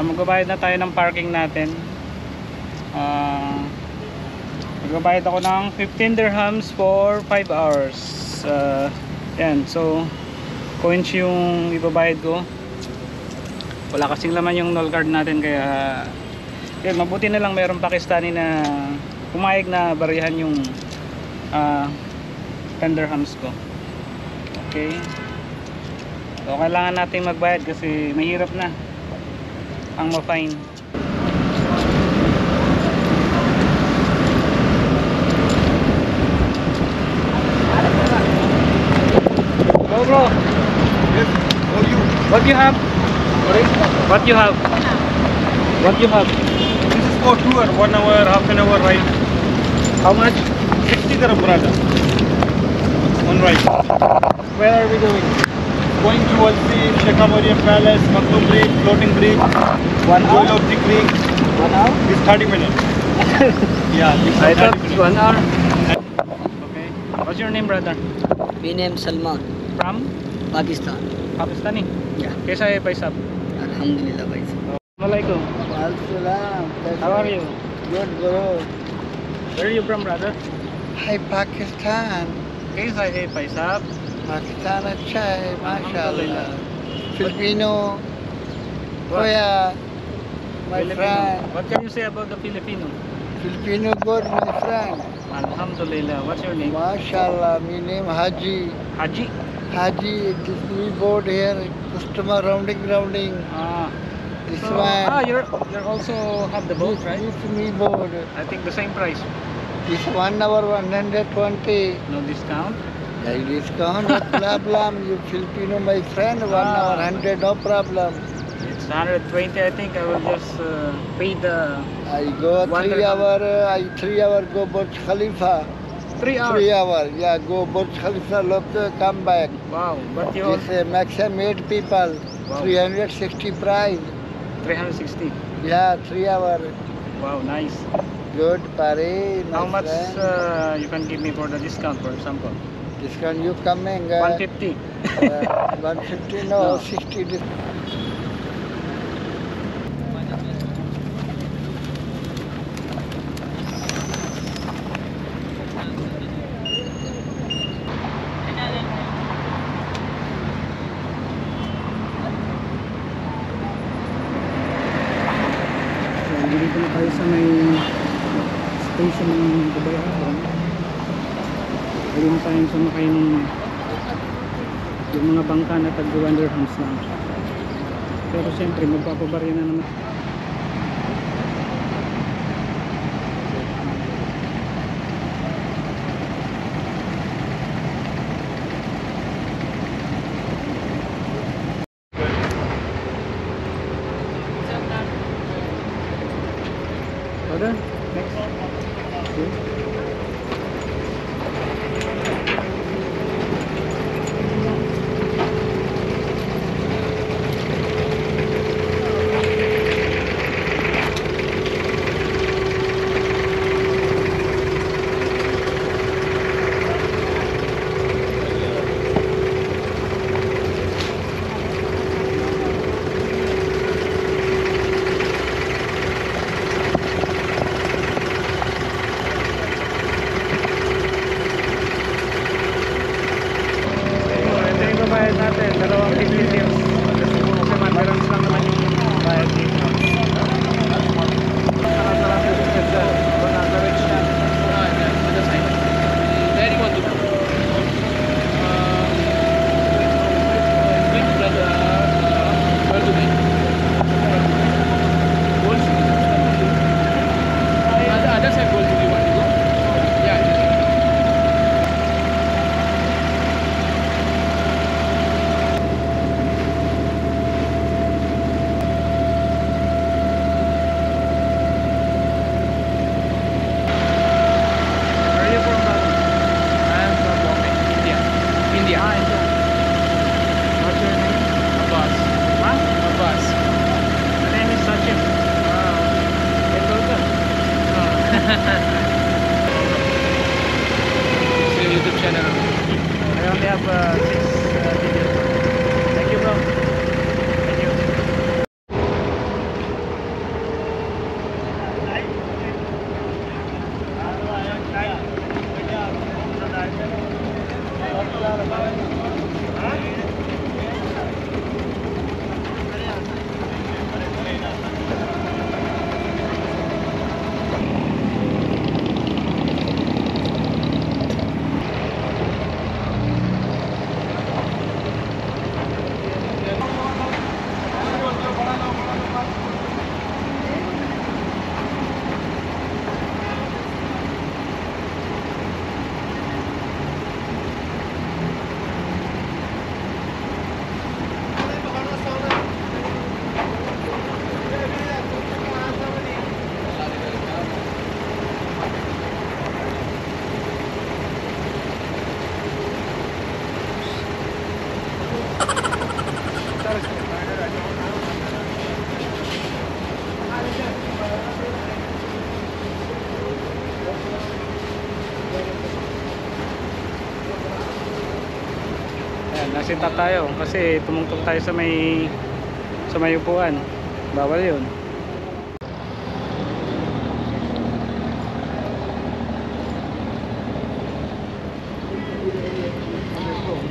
Magbabayad na tayo ng parking natin. Magbabayad ako ng 15 dirhams for 5 hours. Yan, so coins yung ibabayad ko. Wala kasing laman yung null card natin, kaya yun, mabuti na lang mayroong Pakistani na pumayag na barihan yung 10 dirhams ko. Okay, so kailangan natin magbayad kasi mahirap na ang ma-fine. Go bro. Yes, for you. What you have? Sorry? What you have? What you have? This is for tour, 1 hour, half an hour ride. How much? 60 dirham brother. One ride. Where are we going? Going to Walsi, Sheikh Amoriya Palace, Maktoum Bridge, Floating Bridge, 1 hour? Joy of the Creek. 1 hour? This 30 minutes. Yeah, this I is thought 30 it's minutes. 1 hour. Okay. What's your name, brother? My name Salman, From? Pakistan. Pakistani. Yeah. कैसा है भाई साहब? Alhamdulillah, bhai. Assalamualaikum. Waalaikumsalam. How are you? Good, bro. Where are you from, brother? Hi, Pakistan. कैसा है भाई साहब? Pakistan अच्छा है, Alhamdulillah. माशाल्लाह. Filipino, Koya, my friend. What can you say about the Filipino? Filipino good, my friend. Alhamdulillah. What's your name? Mashallah, my name Haji. Haji. Haji, this me board here, customer rounding. Ah. This So, one. you're also have the boat, right? This me board. I think the same price. This 1 hour 120. No discount. I discount, no problem. You Filipino, my friend, 1 hour 100, no problem. It's 120. I think I will just pay the I go 1 3 hour, 3 hour go Burj Khalifa. 3 hours. 3 hour, yeah, go Burj Khalifa, look, come back. Wow. But you This maximum 8 people, Wow. 360 price. 360. Yeah, 3 hour. Wow, nice. Good, Pari. How much friend. you can give me for the discount, for example? Discount you coming? 150. 150, no, No. 60 discount. Dito na tayo sa may station ng Dubai Harbor. Pwede na tayong sumakay ng yung mga bangka na tag 1 dirhams lang. Pero siyempre magpapabarya na naman. Brother, next. Okay. Bayad natin, 250 dirhams. Kasi matirams lang naman yung bayad dito. Sarap yung ganda. Nasa rich na. Very wonderful. Big brother, where to be? Gold City. Other side Gold City want to go? Yeah. It's a YouTube channel. I only have 6 videos. Thank you, bro. Thank you. Nasinta tayo kasi tumungtong tayo sa may upuan. Bawal yun.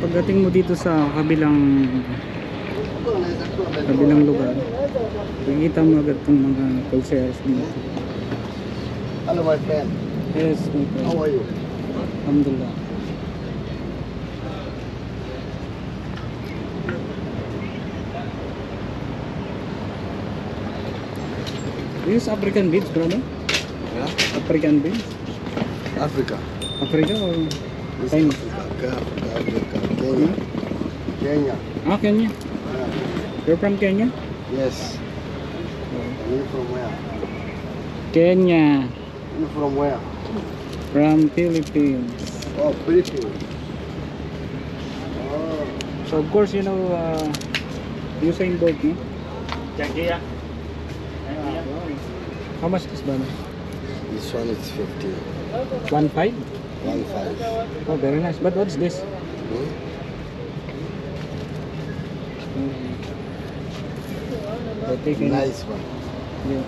Pagdating mo dito sa kabilang lugar, makikita mo agad itong mga pulseras dito. Hello, my friend. Yes, my friend. How are you? Alhamdulillah. This is African beads, brother? Yeah? African beads? Africa. Africa or This China? Africa. Kenya. Kenya. Ah, Kenya. Yeah. You're from Kenya? Yes. You from where? Kenya. You from where? From Philippines. Oh, Philippines. Oh. So of course, you know, Usain Bolt, no? Jackie, How much this brother? This one is 50. 1.5? 1.5. Oh, very nice. But what's this? Hmm? Nice one. Yeah.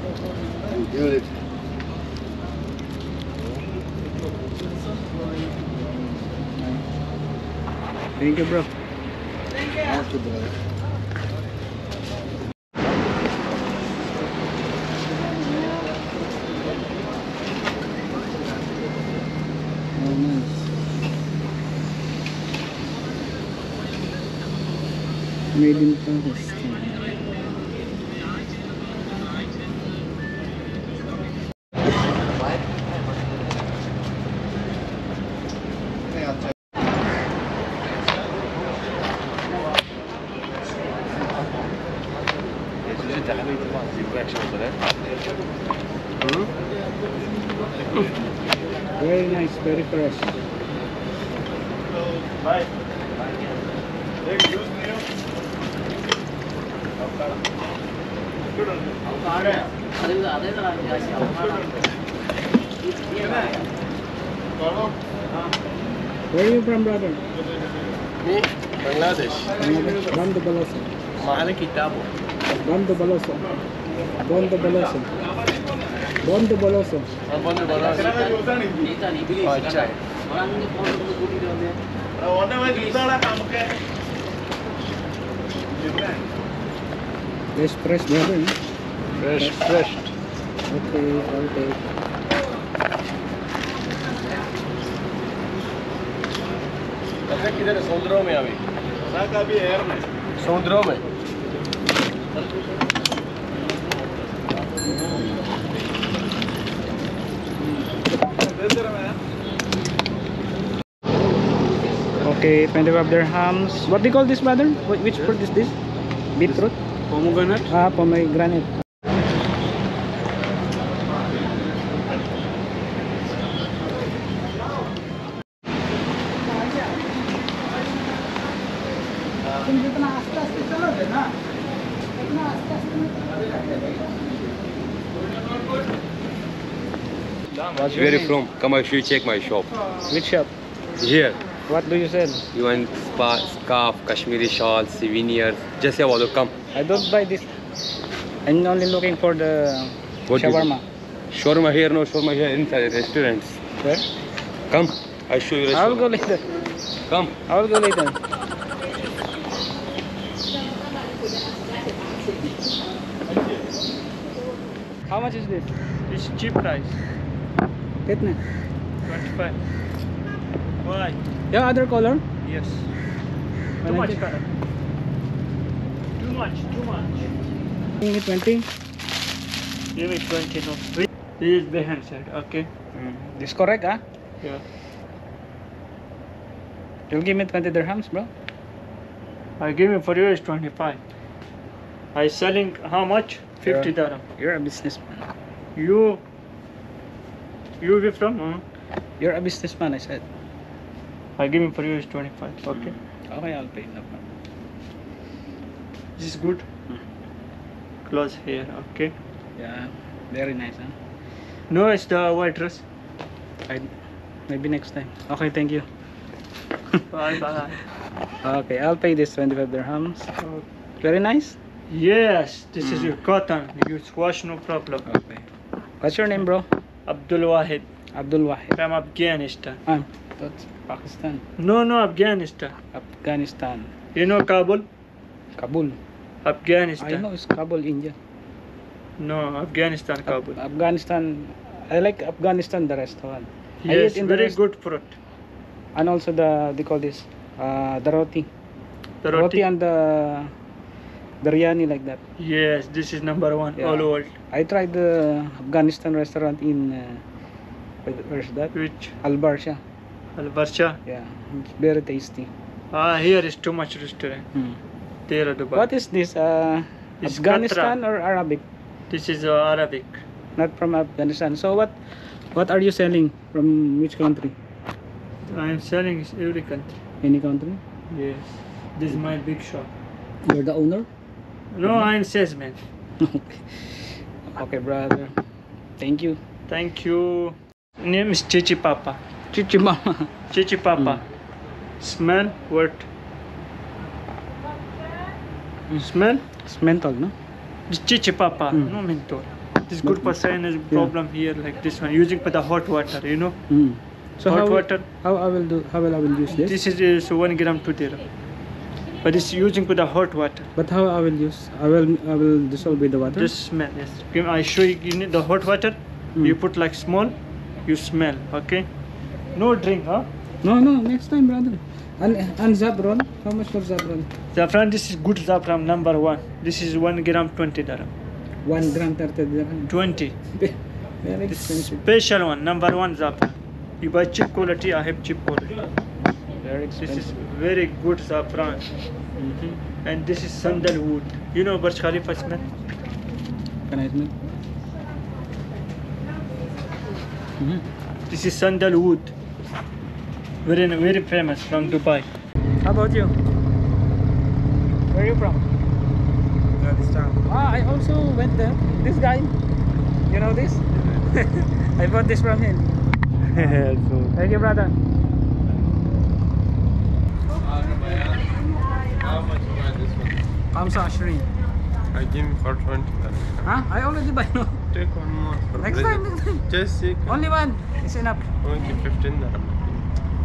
And beautiful. Thank you, bro. Thank you, brother. Oh, nice. Made in Pakistan. Very nice, very fresh. Bye. Take juice, Neo. Where are you from, brother? Me? Bangladesh. Bando Baloso. Mahal kitabo. Bando Baloso. Bando Baloso. Bando Baloso. Bando Baloso. Oh, अच्छा है. Fresh, fresh, brother. No? Fresh, fresh. Okay, I'll take. अच्छा किधर है? समुद्रों में अभी. समुद्रों में. Okay, 25 dirhams. What do you call this, brother? Which fruit is this? Beetroot? Pomegranate. Ah, pomegranate. Where are you from? Come on, you check my shop. Which shop? Here, What do you sell? you want scarf, Kashmiri shawls, souvenirs. Just have a come. I don't buy this. I'm only looking for the What do you shawarma. Shawarma here, no shawarma here inside restaurants. Where? Come, I'll show you I will go restaurant. later. Come. I will go later. How much is this? It's cheap price. Kitna? 25. Why? Yeah, other color? Yes. Too Too much color. Too much. Give me 20. Give me 20 no. This is the hand side. Okay. This correct, ah? Yeah. You'll give me 20 dirhams, bro? I give me for you is 25. I selling how much? 50 dirham. You're a businessman. You be from? You're a businessman, I said. I give me for you is 25. Okay. Okay, I'll pay. No problem. This is good. Close here. Okay. Yeah, very nice, huh? No, it's the white dress. Maybe next time. Okay, thank you. Bye bye. Okay, I'll pay this 25 dirhams. Very nice. Yes, this is your cotton. You wash no problem. Okay. What's your name, bro? Abdul Wahid Abdul Wahid. from Afghanistan. That's Pakistan. No, Afghanistan. Afghanistan. You know Kabul? Kabul. I Afghanistan. know it's Kabul, India. No, Afghanistan, Kabul. Afghanistan. I like Afghanistan, the restaurant. I Yes, eat in the very rest- good fruit. And also they call this, the roti. The Roti roti. and the biryani like that. Yes, this is number one Yeah. all world. I tried the Afghanistan restaurant in, where's that? Which Al Barsha. Al Barsha. Yeah, it's very tasty. Here is too much restaurant. There at Dubai. What is this? It's Afghanistan or Arabic? This is Arabic. Not from Afghanistan. So what are you selling from which country? I am selling every country. Any country? Yes, this is my big shop. You're the owner? No, I am salesman. Okay, brother. Thank you. Thank you. Name is Chichi Papa. Chichi mama. Chichi Papa. Smell what? Smell? It's mental, no? This Chichi Papa. No menthol. This good for sinus problem here like this one. Using for the hot water, you know. So Hot how water. How I will use this? This is 1 gram 2 dirham. But it's using for the hot water. But how I will use? I will dissolve with the water. Just smell. Yes. I show you. You need the hot water. You put like small. You smell. Okay. No drink, huh? No, next time, brother. And Zabron, how much for Zabron? Saffron. This is good saffron number one. This is 1 gram 20 dirham. 1 gram 30 dirham. 20. Very This expensive. special one. Number one saffron. You buy cheap quality. I have cheap quality. Very This expensive. is very good saffron. And this is sandalwood. You know Burj Khalifa smell? Can I smell? This is sandalwood. Very famous from Dubai. How about you? Where are you from? Afghanistan. I also went there. This guy, you know this? I bought this from him. Thank you, brother. How much about this one? Kamsa Ashrin. I give him for 20 dirham. Huh? I already buy no. Take one more for Next present. time. Just see. Only one. It's enough. Okay, 15 dirham.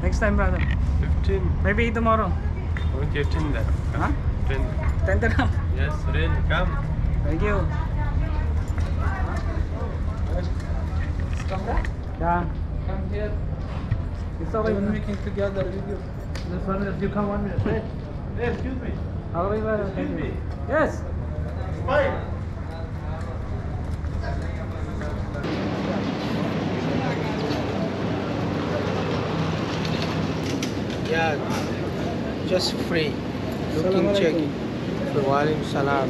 Next time, brother. 15. Maybe tomorrow. Okay, 10 dirham. Huh? 10 dirham. 10 dirham. Yes, really, come. Thank you. Yeah. Come here. It's okay. We're making together video. This one is you come 1 minute. Hey, excuse me. Okay, brother. Thank you. Yes. Yeah, just free. Looking Assalamu checking. Walaikum salam.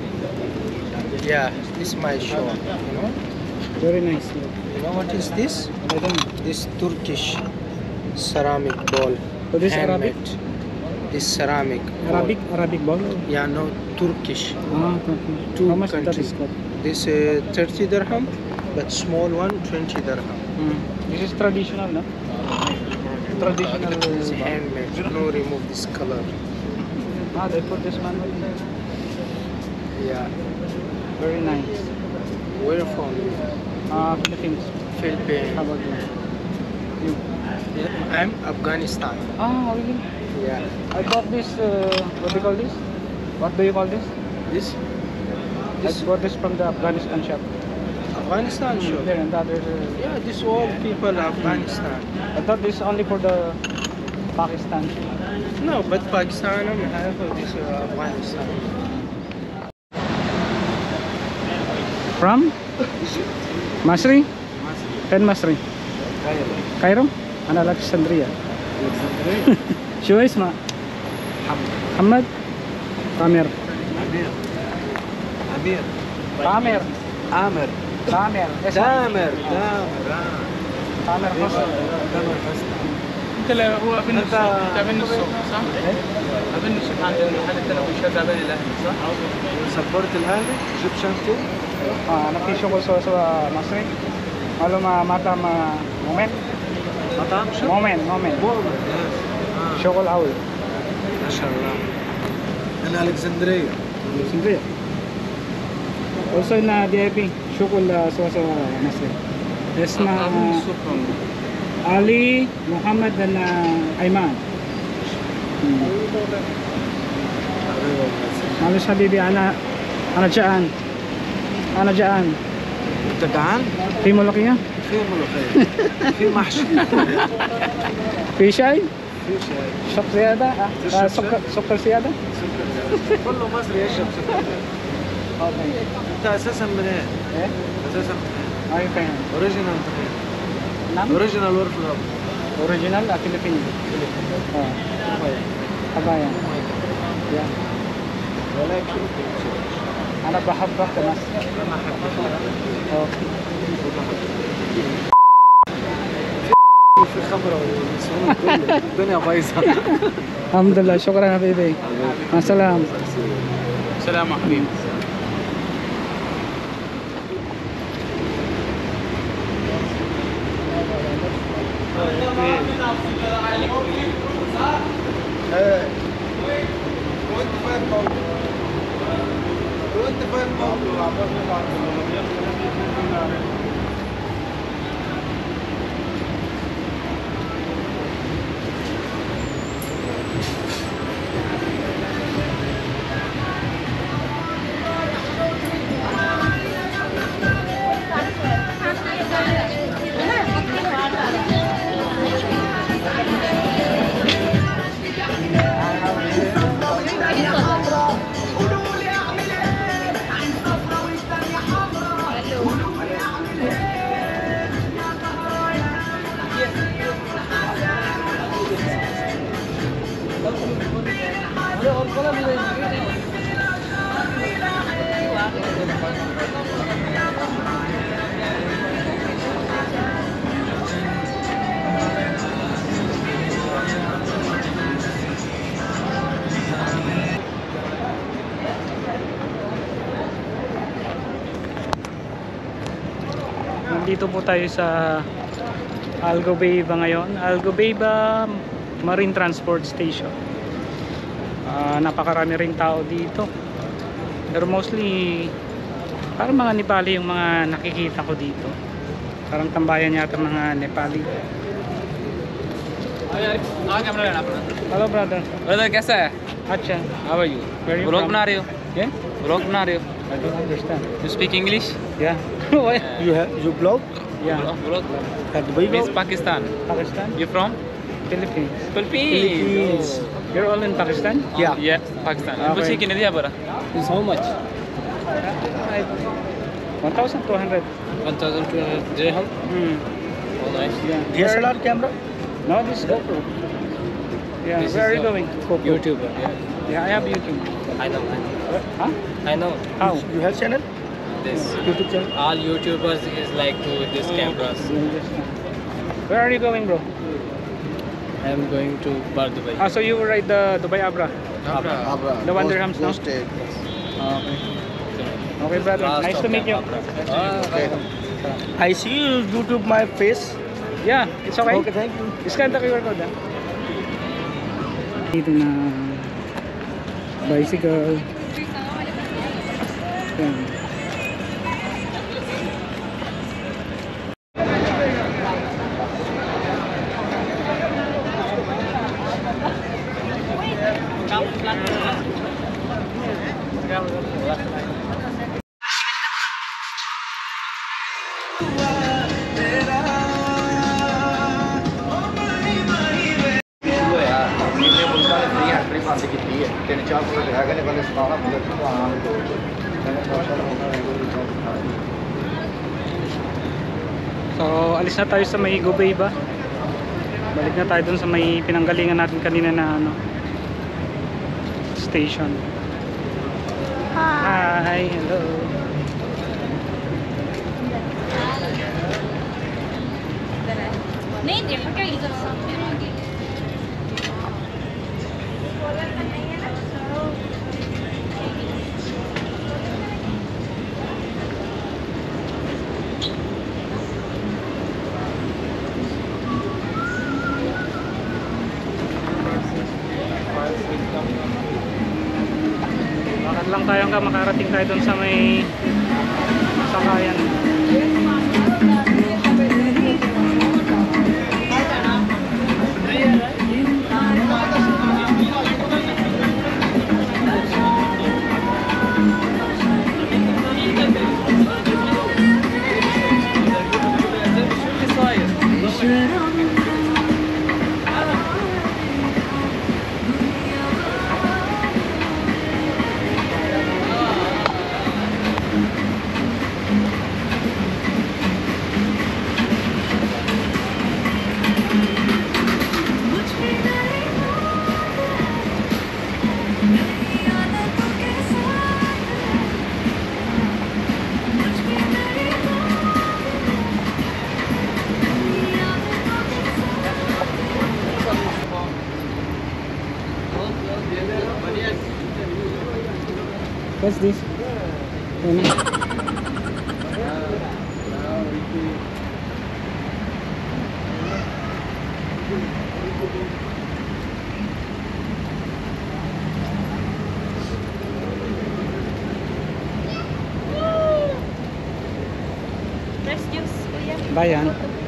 Yeah, this is my shop. You know? Very nice. You know what is this? I don't know. This Turkish ceramic bowl. So this Arabic? handmade. This ceramic. bowl. Arabic ball. Yeah, no, Turkish. Turkey. Two How much that country. is called? This 30 dirham, but small one 20 dirham. This is traditional, no? Traditional. It's handmade. No remove this color. They put this manually. Yeah. Very nice. Where from you? Philippines. Philippines. How about you? You. Yeah, I'm Afghanistan. Really? Yeah. I bought this, what do you call this? What do you call this? This I bought this from the Afghanistan shop. Afghanistan shop. There and that is, Yeah, this all people Afghanistan. I thought this only for the Pakistan. No, but Pakistan have this Afghanistan. From? Masri? Pen Masri. Cairo? And Alexandria. شو اسمه؟ محمد؟ عامر. Amir. عامر. Amir. عامر. Damer. عامر حسن. انت لا هو ابن السوق ابن السوق صح؟ ابن السوق عند المحل التنبي شغال بين الاهلي صح؟ Support الأهلي. Egyptian team. أنا في شغل سوا مصري. قالوا ما مطعم مومنت. مطعم شو؟ مومنت. Yes. شغل عوي. ما شاء الله. أنا ألكسندرية. Siyempre. Also na DIP, شغل سوا مصري. اسمه علي محمد dan Aiman. معلش حبيبي أنا جعان. أنا جعان. أنت جعان؟ في ملوخية؟ في ملوخية. في محشي. في شاي؟ في شاي. شط زيادة؟ سكر زيادة؟ كله مصري يشرب سكر. أنت أساسا من إيه؟ إيه؟ أساسا من إيه؟ أي فين؟ أوريجينال أنت فين؟ نعم؟ أوريجينال ورف الأرض. أوريجينال فيلبيني. حبايا. يا. ولكن أنا بحبك كمصر. أنا أحبك. أوكي. في خمرة والسعود كله الدنيا بايظة. الحمد لله شكرا حبيبي. مع السلامة. سلام حبيبي. Nandito po tayo sa Algobeyba ngayon. Algobeyba Marine Transport Station. Napakarami rin tao dito. Pero mostly parang mga Nepali yung mga nakikita ko dito. Parang tambayan yata mga Nepali. Hello brother. Brother कैसा है? Acha. How are you? Where are you vlog from? बना रहे हो? Yeah? Vlog बना रहे हो? I don't understand. You speak English? Yeah. Why? You blog? Yeah. Vlog At Dubai means Pakistan. Pakistan? You from? Philippines. Philippines. You're all in Pakistan? Yeah. या Pakistan. Okay. पूछिए कितने दिया बरा? Is how much? 1,200. 1200 dirham. Oh nice. Yeah. DSLR camera? No, this is GoPro. Yeah. This Where are is you going? YouTuber. Yeah. Yeah, I have YouTube. I know. Huh? I know. How? You have channel? This. YouTube channel? All YouTubers is like to this cameras. Where are you going, bro? I am going to Bar Dubai. Ah, so you will ride the Dubai Abra. Abra. The one dirhams, no? Stay. Okay. Okay, brother. Nice to meet you. Okay. I see you YouTube my face. Yeah, it's okay. Okay, thank you. Scan the QR code, ah. Dito na bicycle. Yan. So, alis na tayo sa may Gobeyba. Balik na tayo dun sa may pinanggalingan natin kanina na station. Hi, hello. नहीं देखो क्या इधर सामने lang tayo hanggang makarating tayo doon sa may sakayan. What's this? Fresh juice, kuya. Bayan.